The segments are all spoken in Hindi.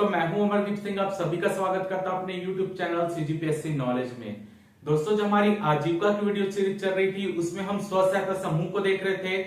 दोस्तों मैं हूं अमरदीप सिंह, आप सभी का स्वागत करता हूं अपने YouTube चैनल CGPSC नॉलेज में। दोस्तों जो हमारी आजीविका की वीडियो सीरीज चल रही थी उसमें हम स्व सहायता समूह को देख रहे थे।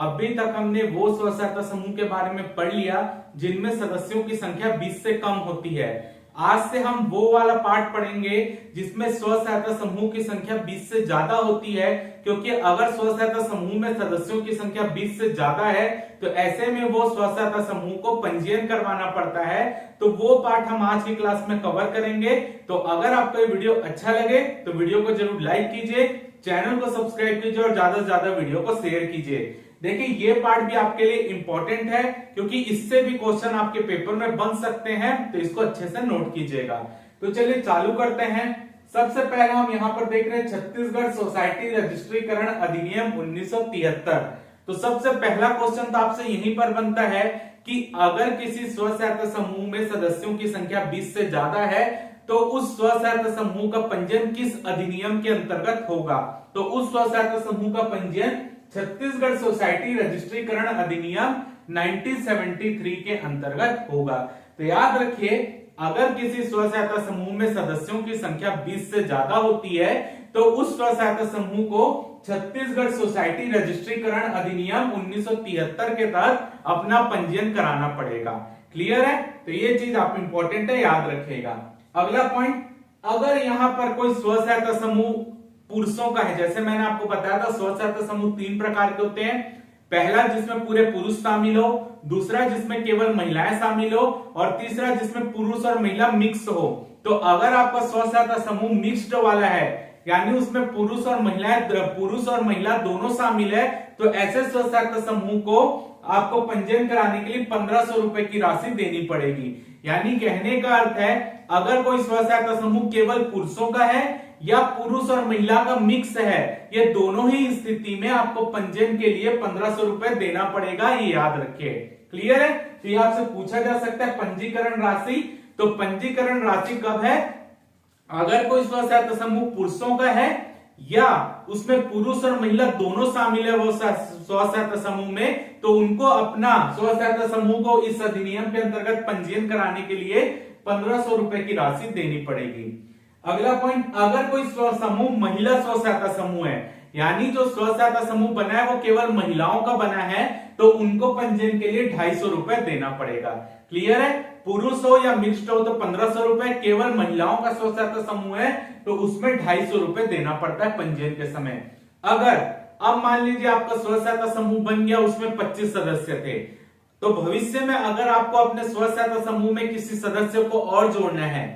अभी तक हमने वो स्व सहायता समूह के बारे में पढ़ लिया जिनमें सदस्यों की संख्या 20 से कम होती है। आज से हम वो वाला पार्ट पढ़ेंगे जिसमें स्व सहायता समूह की संख्या 20 से ज्यादा होती है, क्योंकि अगर स्व सहायता समूह में सदस्यों की संख्या 20 से ज्यादा है तो ऐसे में वो स्व सहायता समूह को पंजीयन करवाना पड़ता है। तो वो पार्ट हम आज की क्लास में कवर करेंगे। तो अगर आपको ये वीडियो अच्छा लगे तो वीडियो को जरूर लाइक कीजिए, चैनल को सब्सक्राइब कीजिए और ज्यादा से ज्यादा वीडियो को शेयर कीजिए। देखिए ये पार्ट भी आपके लिए इंपॉर्टेंट है क्योंकि इससे भी क्वेश्चन आपके पेपर में बन सकते हैं, तो इसको अच्छे से नोट कीजिएगा। तो चलिए चालू करते हैं। सबसे पहले हम यहाँ पर देख रहे हैं छत्तीसगढ़ सोसाइटी रजिस्ट्रीकरण अधिनियम 1973। तो सबसे पहला क्वेश्चन तो आपसे यहीं पर बनता है कि अगर किसी स्व सहायता समूह में सदस्यों की संख्या 20 से ज्यादा है तो उस स्व सहायता समूह का पंजीयन किस अधिनियम के अंतर्गत होगा। तो उस स्व सहायता समूह का पंजीयन छत्तीसगढ़ सोसाइटी रजिस्ट्रीकरण अधिनियम 1973 के अंतर्गत होगा। तो याद रखिए, अगर किसी स्व सहायता समूह में सदस्यों की संख्या 20 से ज्यादा होती है तो उस स्व सहायता समूह को छत्तीसगढ़ सोसाइटी रजिस्ट्रीकरण अधिनियम 1973 के तहत अपना पंजीयन कराना पड़ेगा। क्लियर है? तो ये चीज आप इंपॉर्टेंट है, याद रखिएगा। अगला पॉइंट, अगर यहां पर कोई स्व सहायता समूह पुरुषों का है, जैसे मैंने आपको बताया था स्व सहायता समूह 3 प्रकार के होते हैं। पहला जिसमें पूरे पुरुष शामिल हो, दूसरा जिसमें केवल महिलाएं शामिल हो और तीसरा जिसमें पुरुष और महिला मिक्स हो। तो अगर आपका स्व सहायता समूह मिक्स्ड वाला है, यानी उसमें पुरुष और महिला दोनों शामिल है, तो ऐसे स्व सहायता समूह को आपको पंजीयन कराने के लिए 1500 रुपए की राशि देनी पड़ेगी। यानी कहने का अर्थ है, अगर कोई स्व सहायता समूह केवल पुरुषों का है या पुरुष और महिला का मिक्स है, ये दोनों ही स्थिति में आपको पंजीयन के लिए 1500 रुपए देना पड़ेगा, ये याद रखिए। क्लियर है? तो ये आपसे पूछा जा सकता है पंजीकरण राशि। तो पंजीकरण राशि कब है? अगर कोई स्व सहायता समूह पुरुषों का है या उसमें पुरुष और महिला दोनों शामिल है वो स्व सहायता समूह में, तो उनको अपना स्व सहायता समूह को इस अधिनियम के अंतर्गत पंजीयन कराने के लिए 1500 रुपए की राशि देनी पड़ेगी। अगला पॉइंट, अगर कोई समूह महिला स्व सहायता समूह है, यानी जो स्व सहायता समूह बना है वो केवल महिलाओं का बना है, तो उनको पंजीयन के लिए 250 रुपए देना पड़ेगा। क्लियर है? पुरुष हो या मिक्स्ड हो तो 1500 रुपए, केवल महिलाओं का स्व सहायता समूह है तो उसमें 250 रुपए देना पड़ता है पंजीयन के समय। अगर अब मान लीजिए आपका स्व सहायता समूह बन गया, उसमें 25 सदस्य थे, तो भविष्य में अगर आपको अपने स्व सहायता समूह में किसी सदस्य को और जोड़ना है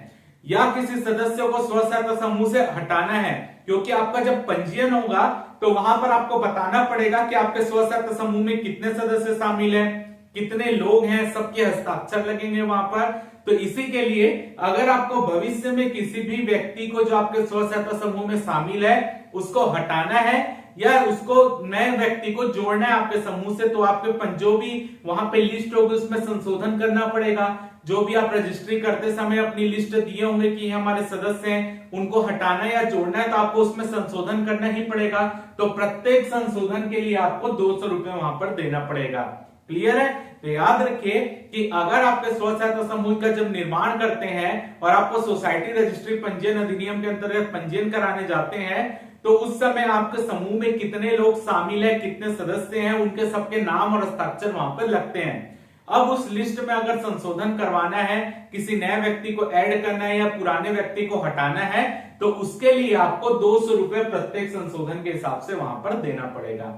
या किसी सदस्य को स्व सहायता समूह से हटाना है, क्योंकि आपका जब पंजीयन होगा तो वहां पर आपको बताना पड़ेगा कि आपके स्व सहायता समूह में कितने सदस्य शामिल हैं, कितने लोग हैं, सबके हस्ताक्षर लगेंगे वहां पर। तो इसी के लिए अगर आपको भविष्य में किसी भी व्यक्ति को जो आपके स्व सहायता समूह में शामिल है उसको हटाना है या उसको नए व्यक्ति को जोड़ना है आपके समूह से, तो आपके जो भी वहां पे लिस्ट होगी उसमें संशोधन करना पड़ेगा। जो भी आप रजिस्ट्री करते समय अपनी लिस्ट दिए होंगे कि हमारे सदस्य हैं, उनको हटाना या जोड़ना है, तो आपको उसमें संशोधन करना ही पड़ेगा। तो प्रत्येक संशोधन के लिए आपको 200 रुपए वहां पर देना पड़ेगा। क्लियर है? तो याद रखिए कि अगर आपके स्व सहायता समूह का जब निर्माण करते हैं और आपको सोसाइटी रजिस्ट्री पंजीयन अधिनियम के अंतर्गत पंजीयन कराने जाते हैं, तो उस समय आपके समूह में कितने लोग शामिल है, कितने सदस्य हैं, उनके सबके नाम और हस्ताक्षर वहां पर लगते हैं। अब उस लिस्ट में अगर संशोधन करवाना है, किसी नए व्यक्ति को ऐड करना है या पुराने व्यक्ति को हटाना है, तो उसके लिए आपको 200 रुपए प्रत्येक संशोधन के हिसाब से वहां पर देना पड़ेगा।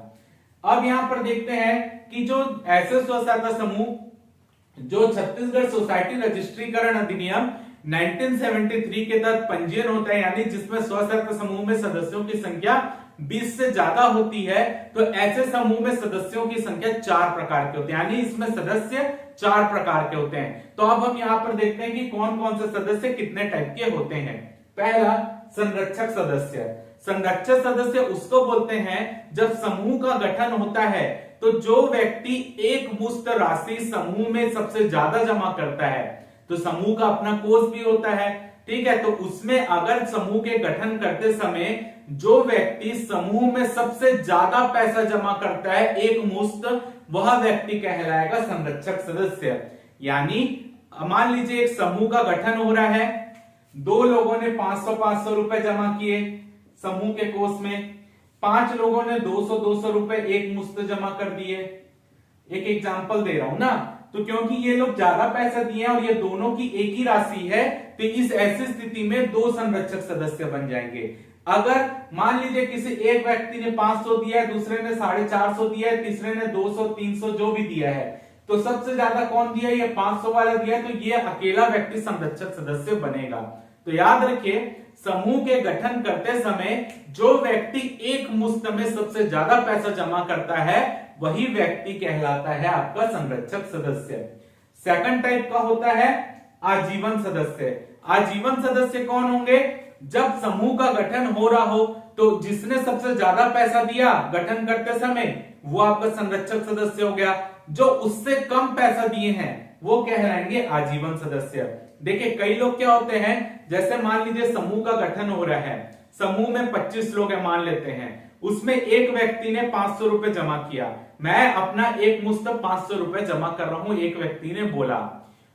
अब यहां पर देखते हैं कि जो ऐसे स्व सहायता समूह जो छत्तीसगढ़ सोसाइटी रजिस्ट्रीकरण अधिनियम 1973 के तहत पंजीयन होता है, यानी जिसमें स्व सहायता समूह में सदस्यों की संख्या 20 से ज्यादा होती है, तो ऐसे समूह में सदस्यों की संख्या 4 प्रकार के होते हैं, यानी इसमें सदस्य 4 प्रकार के होते हैं। तो अब हम यहाँ पर देखते हैं कि कौन कौन से सदस्य कितने टाइप के होते हैं। पहला, संरक्षक सदस्य। संरक्षक सदस्य उसको बोलते हैं जब समूह का गठन होता है तो जो व्यक्ति एक मुश्त राशि समूह में सबसे ज्यादा जमा करता है, तो समूह का अपना कोष भी होता है, ठीक है, तो उसमें अगर समूह के गठन करते समय जो व्यक्ति समूह में सबसे ज्यादा पैसा जमा करता है एक मुश्त, वह व्यक्ति कहलाएगा संरक्षक सदस्य। यानी मान लीजिए एक समूह का गठन हो रहा है, 2 लोगों ने 500-500 रुपए जमा किए समूह के कोष में, 5 लोगों ने 200-200 रुपए एक मुश्त जमा कर दिए। एक एग्जांपल दे रहा हूं ना, तो क्योंकि ये लोग ज्यादा पैसा दिए और ये दोनों की एक ही राशि है, तो इस ऐसी स्थिति में 2 संरक्षक सदस्य बन जाएंगे। अगर मान लीजिए किसी एक व्यक्ति ने 500 दिया है, दूसरे ने 450 दिया है, तीसरे ने 200-300 जो भी दिया है, तो सबसे ज्यादा कौन दिया? ये 500 वाला दिया है, तो ये अकेला व्यक्ति संरक्षक सदस्य बनेगा। तो याद रखिए, समूह के गठन करते समय जो व्यक्ति एक मुश्त में सबसे ज्यादा पैसा जमा करता है वही व्यक्ति कहलाता है आपका संरक्षक सदस्य। सेकंड टाइप का होता है आजीवन सदस्य। आजीवन सदस्य कौन होंगे? जब समूह का गठन हो रहा हो तो जिसने सबसे ज्यादा पैसा दिया गठन करते समय वो आपका संरक्षक सदस्य हो गया। जो उससे कम पैसा दिए हैं वो कहलाएंगे आजीवन सदस्य। देखिए कई लोग क्या होते हैं, जैसे मान लीजिए समूह का गठन हो रहा है, समूह में 25 लोग है मान लेते हैं, उसमें एक व्यक्ति ने 500 रुपए जमा किया, मैं अपना एक मुश्त 500 रुपए जमा कर रहा हूं, एक व्यक्ति ने बोला।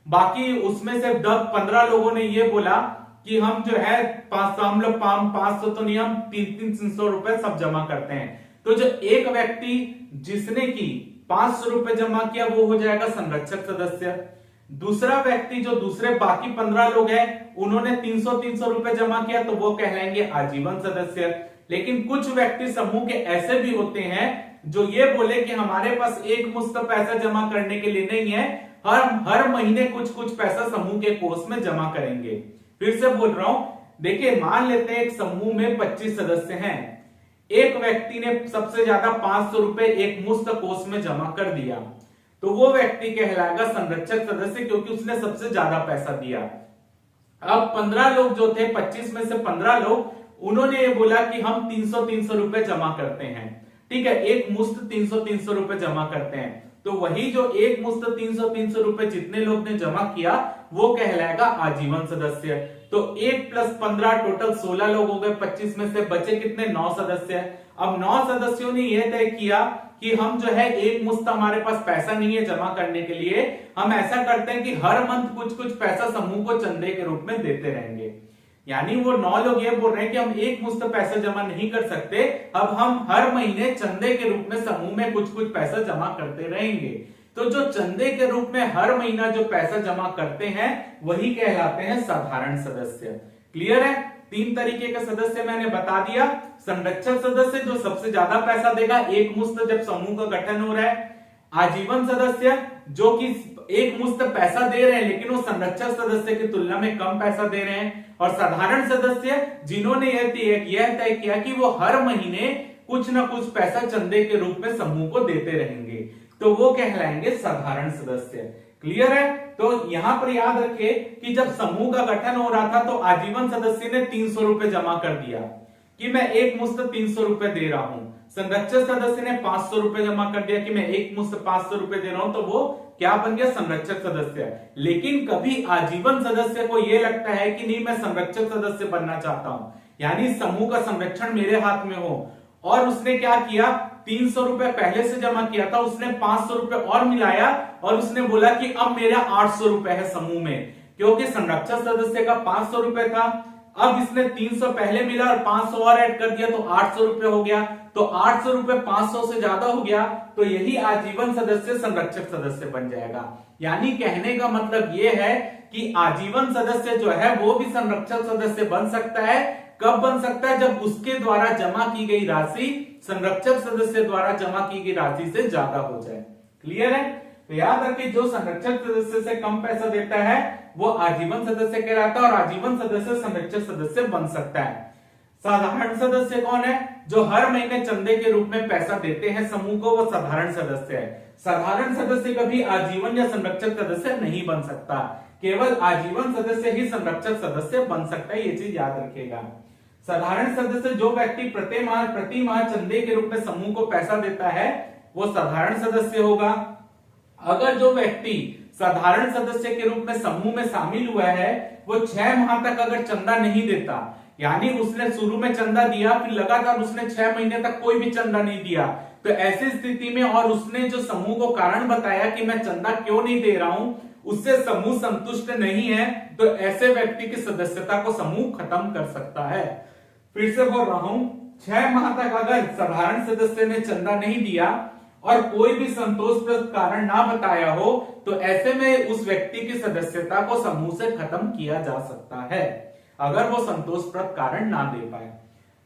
बाकी उसमें से 10-15 लोगों ने ये बोला कि हम जो है 500 तो नहीं, हम 300 रुपए सब जमा करते हैं। तो जो एक व्यक्ति जिसने की 500 रुपए जमा किया वो हो जाएगा संरक्षक सदस्य। दूसरा व्यक्ति जो दूसरे बाकी 15 लोग हैं उन्होंने 300 रुपए जमा किया तो वो कहलाएंगे आजीवन सदस्य। लेकिन कुछ व्यक्ति समूह के ऐसे भी होते हैं जो ये बोले कि हमारे पास एक मुश्त पैसा जमा करने के लिए नहीं है, हर महीने कुछ पैसा समूह के कोष में जमा करेंगे। फिर से बोल रहा हूं, देखिए मान लेते हैं एक समूह में 25 सदस्य हैं, एक व्यक्ति ने सबसे ज्यादा 500 रुपए एक मुश्त कोष में जमा कर दिया, तो वो व्यक्ति कहलाएगा संरक्षक सदस्य क्योंकि उसने सबसे ज्यादा पैसा दिया। अब 15 लोग जो थे, 25 में से 15 लोग, उन्होंने ये बोला कि हम 300 रुपए जमा करते हैं, ठीक है, एक मुश्त 300 रुपए जमा करते हैं। तो वही जो एक मुश्त 300 रुपए जितने लोग ने जमा किया वो कहलाएगा आजीवन सदस्य। तो 1 + 15 टोटल 16 लोग हो गए, 25 में से बचे कितने? 9 सदस्य। अब 9 सदस्यों ने यह तय किया कि हम जो है एक मुश्त हमारे पास पैसा नहीं है जमा करने के लिए, हम ऐसा करते हैं कि हर मंथ कुछ पैसा समूह को चंदे के रूप में देते रहेंगे। यानी वो 9 लोग ये बोल रहे हैं कि हम एक मुश्त पैसा जमा नहीं कर सकते, अब हम हर महीने चंदे के रूप में समूह में कुछ पैसा जमा करते रहेंगे। तो जो चंदे के रूप में हर महीना जो पैसा जमा करते हैं वही कहलाते हैं साधारण सदस्य। क्लियर है? 3 तरीके के सदस्य मैंने बता दिया। संरक्षक सदस्य जो सबसे ज्यादा पैसा देगा एक मुश्त जब समूह का गठन हो रहा है, आजीवन सदस्य जो कि एक मुश्त पैसा दे रहे हैं लेकिन वो संरक्षक सदस्य की तुलना में कम पैसा दे रहे हैं, और साधारण सदस्य जिन्होंने यह तय किया कि वो हर महीने कुछ ना कुछ पैसा चंदे के रूप में समूह को देते रहेंगे, तो वो कहलाएंगे साधारण सदस्य। क्लियर है? तो यहां पर याद रखिए कि जब समूह का गठन हो रहा था तो आजीवन सदस्य ने 300 रुपए जमा कर दिया कि मैं एक मुश्त 300 रुपए दे रहा हूं, संरक्षक सदस्य ने 500 रुपए जमा कर दिया कि मैं एक मुश्त 500 रुपए दे रहा हूं, तो वो क्या बन गया? संरक्षक सदस्य। लेकिन कभी आजीवन सदस्य को यह लगता है कि नहीं मैं संरक्षक सदस्य बनना चाहता हूं, यानी समूह का संरक्षण मेरे हाथ में हो, और उसने क्या किया? 300 रुपए पहले से जमा किया था, उसने 500 रुपए और मिलाया और उसने बोला कि अब मेरा 800 रुपए है समूह में, क्योंकि संरक्षक सदस्य का 500 रुपए था, अब इसने 300 पहले मिला और 500 और ऐड कर दिया तो 800 रुपए हो गया। तो 800 रुपए 500 से ज्यादा हो गया तो यही आजीवन सदस्य संरक्षक सदस्य बन जाएगा। यानी कहने का मतलब यह है कि आजीवन सदस्य जो है वो भी संरक्षक सदस्य बन सकता है। कब बन सकता है? जब उसके द्वारा जमा की गई राशि संरक्षक सदस्य द्वारा जमा की गई राशि से ज्यादा हो जाए। क्लियर है? तो याद रखिए जो संरक्षक सदस्य से कम पैसा देता है वो आजीवन सदस्य कहलाता है और आजीवन सदस्य संरक्षक सदस्य बन सकता है। साधारण सदस्य कौन है? जो हर महीने चंदे के रूप में पैसा देते हैं समूह को, वो साधारण सदस्य है। साधारण सदस्य कभी आजीवन या संरक्षक सदस्य नहीं बन सकता, केवल आजीवन सदस्य ही संरक्षक सदस्य बन सकता है, ये चीज याद रखिएगा। साधारण सदस्य जो व्यक्ति प्रति माह चंदे के रूप में समूह को पैसा देता है वो साधारण सदस्य होगा। अगर जो व्यक्ति साधारण सदस्य के रूप में समूह में शामिल हुआ है वो 6 माह तक अगर चंदा नहीं देता, यानी उसने शुरू में चंदा दिया फिर लगातार उसने 6 महीने तक कोई भी चंदा नहीं दिया, तो ऐसी स्थिति में और उसने जो समूह को कारण बताया कि मैं चंदा क्यों नहीं दे रहा हूं, उससे समूह संतुष्ट नहीं है तो ऐसे व्यक्ति की सदस्यता को समूह खत्म कर सकता है। फिर से बोल रहा हूं, 6 माह तक अगर साधारण सदस्य ने चंदा नहीं दिया और कोई भी संतोषप्रद कारण ना बताया हो तो ऐसे में उस व्यक्ति की सदस्यता को समूह से खत्म किया जा सकता है, अगर वो संतोषप्रद कारण ना दे पाए।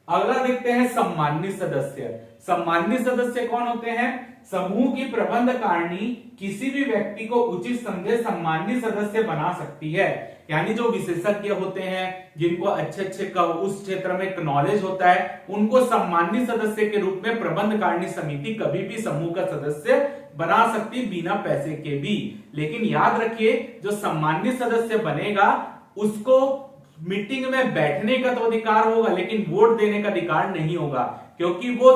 अगला देखते हैं सम्माननीय सदस्य। सम्माननीय सदस्य कौन होते हैं? समूह की प्रबंध कारिणी किसी भी व्यक्ति को उचित समझे सम्माननीय सदस्य बना सकती है। यानी जो विशेषज्ञ होते हैं, जिनको अच्छे उस क्षेत्र में नॉलेज होता है, उनको सम्माननीय सदस्य के रूप में प्रबंध कारिणी समिति कभी भी समूह का सदस्य बना सकती बिना पैसे के भी। लेकिन याद रखिए, जो सम्माननीय सदस्य बनेगा उसको मीटिंग में बैठने का तो अधिकार होगा लेकिन वोट देने का अधिकार नहीं होगा, क्योंकि वो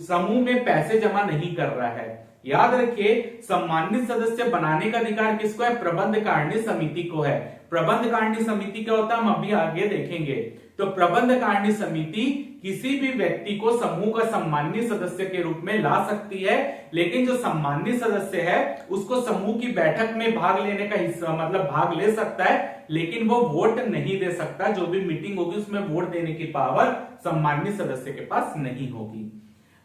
समूह में पैसे जमा नहीं कर रहा है। याद रखिए, सम्मानित सदस्य बनाने का अधिकार किसको है? प्रबंध कारिणी समिति को है। प्रबंध कारिणी समिति क्या होता है हम अभी आगे देखेंगे। तो प्रबंध कारिणी समिति किसी भी व्यक्ति को समूह का सम्माननीय सदस्य के रूप में ला सकती है, लेकिन जो सम्माननीय सदस्य है उसको समूह की बैठक में भाग लेने का हिस्सा मतलब भाग ले सकता है, लेकिन वो वोट नहीं दे सकता। जो भी मीटिंग होगी उसमें वोट देने की पावर सम्माननीय सदस्य के पास नहीं होगी।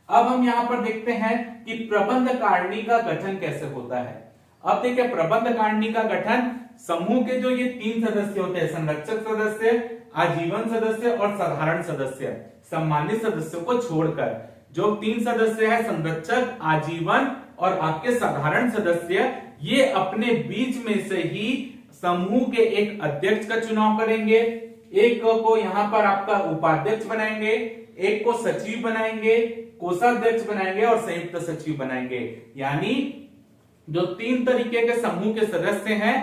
अब हम यहां पर देखते हैं कि प्रबंध कारिणी का गठन कैसे होता है। अब देखिए, प्रबंध कारिणी का गठन समूह के जो ये 3 सदस्य होते हैं, संरक्षक सदस्य, आजीवन सदस्य और साधारण सदस्य, सम्मानित सदस्यों को छोड़कर जो 3 सदस्य है, संरक्षक, आजीवन और आपके साधारण सदस्य, ये अपने बीच में से ही समूह के एक अध्यक्ष का चुनाव करेंगे, एक को यहां पर आपका उपाध्यक्ष बनाएंगे, एक को सचिव बनाएंगे, कोषाध्यक्ष बनाएंगे और संयुक्त सचिव बनाएंगे। यानी जो 3 तरीके के समूह के सदस्य हैं,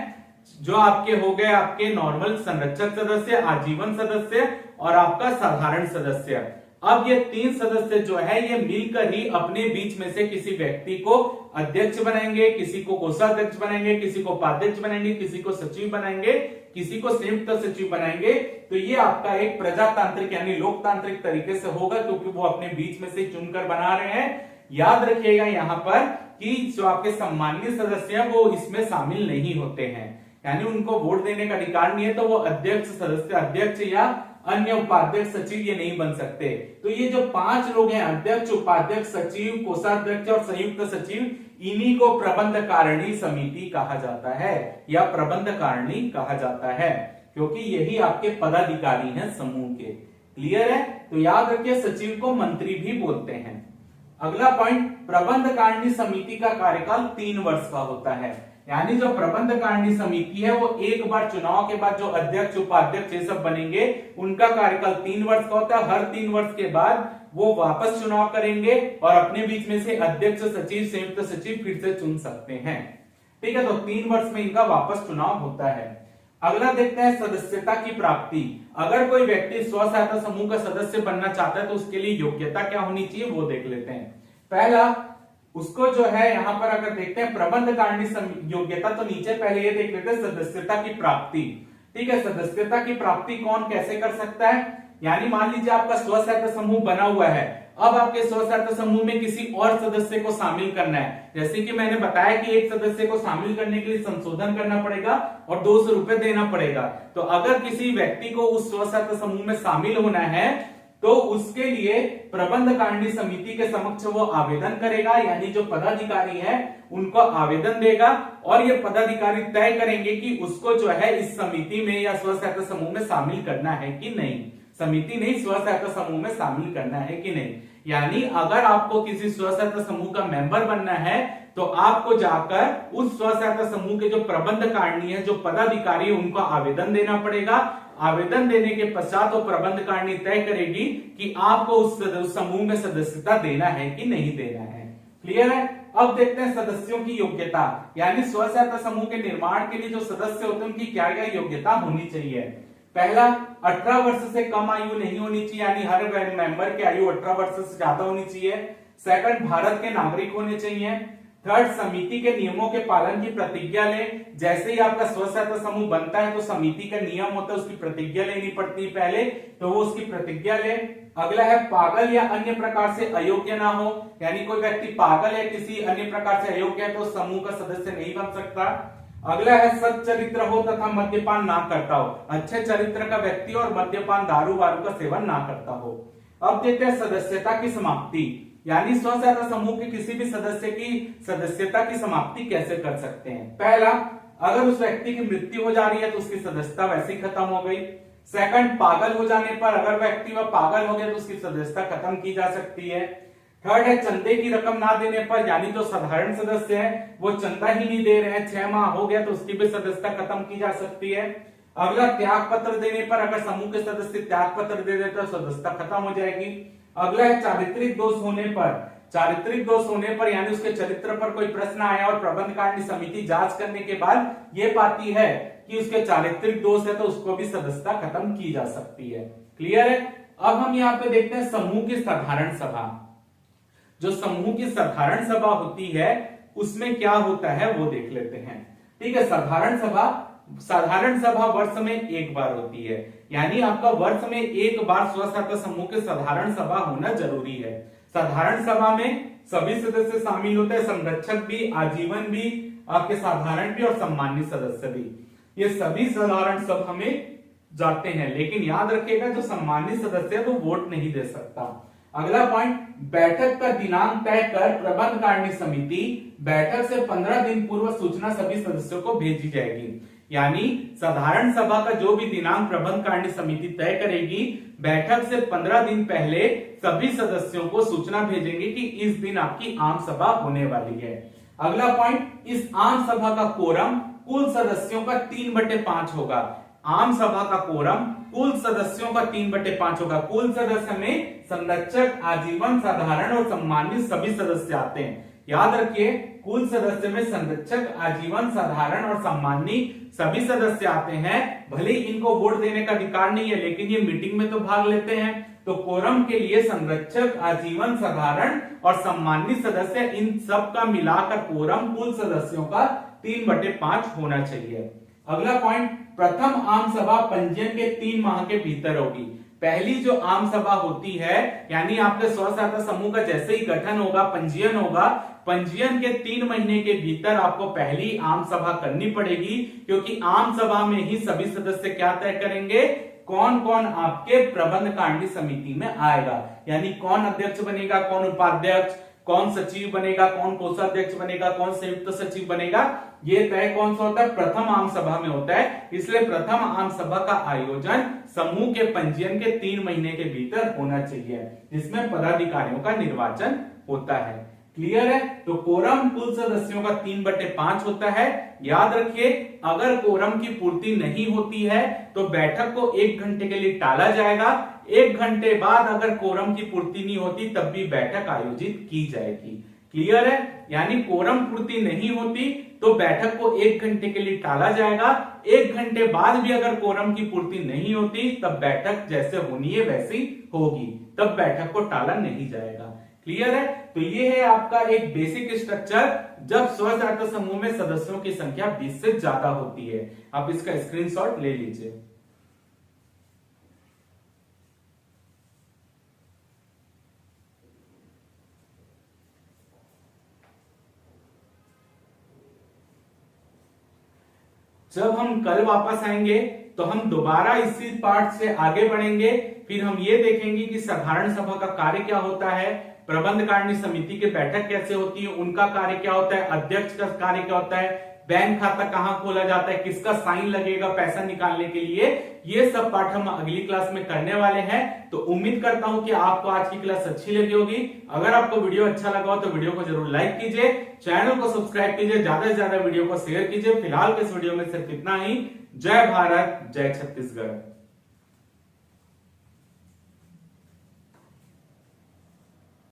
जो आपके हो गए आपके नॉर्मल संरक्षक सदस्य, आजीवन सदस्य और आपका साधारण सदस्य। अब ये 3 सदस्य जो है ये मिलकर ही अपने बीच में से किसी व्यक्ति को अध्यक्ष बनाएंगे, किसी को कोषाध्यक्ष बनाएंगे, किसी को उपाध्यक्ष बनाएंगे, किसी को सचिव बनाएंगे, किसी को संयुक्त सचिव बनाएंगे। तो ये आपका एक प्रजातांत्रिक यानी लोकतांत्रिक तरीके से होगा, क्योंकि वो अपने बीच में से चुनकर बना रहे हैं। याद रखिएगा यहाँ पर कि जो आपके सम्माननीय सदस्य हैं वो इसमें शामिल नहीं होते हैं, यानी उनको वोट देने का अधिकार नहीं है, तो वो अध्यक्ष, सदस्य अध्यक्ष या अन्य उपाध्यक्ष, सचिव ये नहीं बन सकते। तो ये जो 5 लोग हैं, अध्यक्ष, उपाध्यक्ष, सचिव, कोषाध्यक्ष और संयुक्त सचिव, इन्हीं को प्रबंध कारिणी समिति कहा जाता है या प्रबंध कारिणी कहा जाता है, क्योंकि यही आपके पदाधिकारी हैं समूह के। क्लियर है? तो याद रखिए, सचिव को मंत्री भी बोलते हैं। अगला पॉइंट, प्रबंध कारिणी समिति का कार्यकाल 3 वर्ष का होता है। यानी जो प्रबंध कारिणी समिति है वो एक बार चुनाव के बाद जो अध्यक्ष, उपाध्यक्ष ये सब बनेंगे, उनका कार्यकाल 3 वर्ष का होता है। हर 3 वर्ष के बाद वो वापस चुनाव करेंगे और अपने बीच में से अध्यक्ष, सचिव, संयुक्त सचिव फिर से चुन सकते हैं। ठीक है, तो 3 वर्ष में इनका वापस चुनाव होता है। अगला देखते हैं सदस्यता की प्राप्ति। अगर कोई व्यक्ति स्व सहायता समूह का सदस्य बनना चाहता है तो उसके लिए योग्यता क्या होनी चाहिए वो देख लेते हैं। पहला, उसको जो है यहां पर अगर देखते हैं प्रबंध कारिणी योग्यता, तो नीचे पहले ये देख लेते हैं सदस्यता की प्राप्ति। ठीक है, सदस्यता की प्राप्ति कौन कैसे कर सकता है? यानी मान लीजिए आपका स्व सहायता समूह बना हुआ है, अब आपके स्व सहायता समूह में किसी और सदस्य को शामिल करना है। जैसे कि मैंने बताया कि एक सदस्य को शामिल करने के लिए संशोधन करना पड़ेगा और 200 रुपए देना पड़ेगा। तो अगर किसी व्यक्ति को उस स्व सहायता समूह में शामिल होना है तो उसके लिए प्रबंध कारिणी समिति के समक्ष वो आवेदन करेगा, यानी जो पदाधिकारी है उनको आवेदन देगा और ये पदाधिकारी तय करेंगे कि उसको जो है इस समिति में या स्व सहायता समूह में शामिल करना है कि नहीं। समिति नहीं, स्व सहायता समूह में शामिल करना है कि नहीं। यानी अगर आपको किसी स्व सहायता समूह का मेंबर बनना है तो आपको जाकर उस स्व सहायता समूह के जो प्रबंध कारिणी है, जो पदाधिकारी है, उनको आवेदन देना पड़ेगा। आवेदन देने के पश्चात वो प्रबंध कारिणी तय करेगी कि आपको उस समूह में सदस्यता देना है कि नहीं देना है। क्लियर है? अब देखते हैं सदस्यों की योग्यता, यानी स्व सहायता समूह के निर्माण के लिए जो सदस्य होते हैं उनकी क्या क्या योग्यता होनी चाहिए। पहला, 18 वर्ष से कम आयु नहीं होनी चाहिए, यानी हर मेंबर की आयु 18 वर्ष से ज्यादा होनी चाहिए। सेकंड, भारत के नागरिक होने चाहिए। थर्ड, समिति के नियमों के पालन की प्रतिज्ञा ले। जैसे ही आपका स्व सहायता समूह बनता है तो समिति का नियम होता है, उसकी प्रतिज्ञा लेनी पड़ती है पहले, तो वो उसकी प्रतिज्ञा ले। अगला है, पागल या अन्य प्रकार से अयोग्य ना हो, यानी कोई व्यक्ति पागल या किसी अन्य प्रकार से अयोग्य है तो समूह का सदस्य नहीं बन सकता। अगला है सच्च चरित्र हो तथा मद्यपान ना करता हो, अच्छे चरित्र का व्यक्ति और मद्यपान दारू वारू का सेवन ना करता हो। अब देखते हैं सदस्यता की समाप्ति, यानी स्व सहायता समूह के किसी भी सदस्य की सदस्यता की समाप्ति कैसे कर सकते हैं। पहला, अगर उस व्यक्ति की मृत्यु हो जा रही है तो उसकी सदस्यता वैसे ही खत्म हो गई। सेकंड, पागल हो जाने पर अगर व्यक्ति वह पागल हो गया तो उसकी सदस्यता खत्म की जा सकती है। थर्ड है चंदे की रकम ना देने पर, यानी जो साधारण सदस्य है वो चंदा ही नहीं दे रहे हैं, 6 माह हो गया तो उसकी भी सदस्यता खत्म की जा सकती है। अगला, त्याग पत्र देने पर, अगर समूह के सदस्य त्याग पत्र दे देते तो सदस्यता खत्म हो जाएगी। अगला है चारित्रिक दोष होने पर, चारित्रिक दोष होने पर यानी उसके चरित्र पर कोई प्रश्न आया और प्रबंध कारिणी समिति जांच करने के बाद ये पाती है कि उसके चारित्रिक दोष है तो उसको भी सदस्यता खत्म की जा सकती है। क्लियर है। अब हम यहाँ पे देखते हैं समूह की साधारण सभा। जो समूह की साधारण सभा होती है उसमें क्या होता है वो देख लेते हैं। ठीक है, साधारण सभा वर्ष में एक बार होती है, यानी आपका वर्ष में एक बार स्व सहायता समूह के साधारण सभा होना जरूरी है। साधारण सभा में सभी सदस्य शामिल होते हैं, संरक्षक भी, आजीवन भी, आपके साधारण भी और सम्मान्य सदस्य भी। ये सभी साधारण सभा में जाते हैं, लेकिन याद रखिएगा जो सम्मानित सदस्य है वो वोट नहीं दे सकता। अगला पॉइंट, बैठक का दिनांक तय कर प्रबंध कारिणी समिति बैठक से 15 दिन पूर्व सूचना सभी सदस्यों को भेजी जाएगी। यानी साधारण सभा का जो भी दिनांक प्रबंध कारिणी समिति तय करेगी, बैठक से 15 दिन पहले सभी सदस्यों को सूचना भेजेंगे कि इस दिन आपकी आम सभा होने वाली है। अगला पॉइंट, इस आम सभा का कोरम कुल सदस्यों का 3/5 होगा। आम सभा का कोरम कुल सदस्यों का 3/5 होगा। कुल सदस्य में संरक्षक, आजीवन, साधारण और सम्मानित सभी सदस्य आते हैं। याद रखिए, कुल सदस्य में संरक्षक, आजीवन, साधारण और सम्मानित सभी सदस्य आते हैं। भले इनको वोट देने का अधिकार नहीं है, लेकिन ये मीटिंग में तो भाग लेते हैं। तो कोरम के लिए संरक्षक, आजीवन, साधारण और सम्मानित सदस्य, इन सब का मिलाकर कोरम कुल सदस्यों का 3/5 होना चाहिए। अगला पॉइंट, प्रथम आम सभा पंजीयन के 3 माह के भीतर होगी। पहली जो आम सभा होती है, यानी आपके स्व सहायता समूह का जैसे ही गठन होगा, पंजीयन होगा, पंजीयन के 3 महीने के भीतर आपको पहली आम सभा करनी पड़ेगी, क्योंकि आम सभा में ही सभी सदस्य क्या तय करेंगे, कौन कौन आपके प्रबंध कारिणी समिति में आएगा, यानी कौन अध्यक्ष बनेगा, कौन उपाध्यक्ष, कौन सचिव बनेगा, कौन कोषाध्यक्ष बनेगा, कौन संयुक्त सचिव बनेगा, ये तय कौन सा होता है, प्रथम आम सभा में होता है। इसलिए प्रथम आम सभा का आयोजन समूह के पंजीयन के 3 महीने के भीतर होना चाहिए, जिसमें पदाधिकारियों का निर्वाचन होता है। क्लियर है। तो कोरम कुल सदस्यों का 3/5 होता है। याद रखिए, अगर कोरम की पूर्ति नहीं होती है तो बैठक को 1 घंटे के लिए टाला जाएगा। 1 घंटे बाद अगर कोरम की पूर्ति नहीं होती तब भी बैठक आयोजित की जाएगी। क्लियर है। यानी कोरम पूर्ति नहीं होती तो बैठक को 1 घंटे के लिए टाला जाएगा। 1 घंटे बाद भी अगर कोरम की पूर्ति नहीं होती तब बैठक जैसे होनी है वैसी होगी, तब बैठक को टाला नहीं जाएगा। क्लियर है। तो ये है आपका एक बेसिक स्ट्रक्चर जब स्व सहायता समूह में सदस्यों की संख्या 20 से ज्यादा होती है। आप इसका स्क्रीनशॉट ले लीजिए। जब हम कल वापस आएंगे तो हम दोबारा इसी पार्ट से आगे बढ़ेंगे। फिर हम ये देखेंगे कि साधारण सभा का कार्य क्या होता है, प्रबंध कारिणी समिति की बैठक कैसे होती है, उनका कार्य क्या होता है, अध्यक्ष का कार्य क्या होता है, बैंक खाता कहां खोला जाता है, किसका साइन लगेगा पैसा निकालने के लिए, ये सब पाठ हम अगली क्लास में करने वाले हैं। तो उम्मीद करता हूं कि आपको आज की क्लास अच्छी लगी होगी। अगर आपको वीडियो अच्छा लगा हो तो वीडियो को जरूर लाइक कीजिए, चैनल को सब्सक्राइब कीजिए, ज्यादा से ज्यादा वीडियो को शेयर कीजिए। फिलहाल के इस वीडियो में सिर्फ इतना ही। जय भारत, जय छत्तीसगढ़।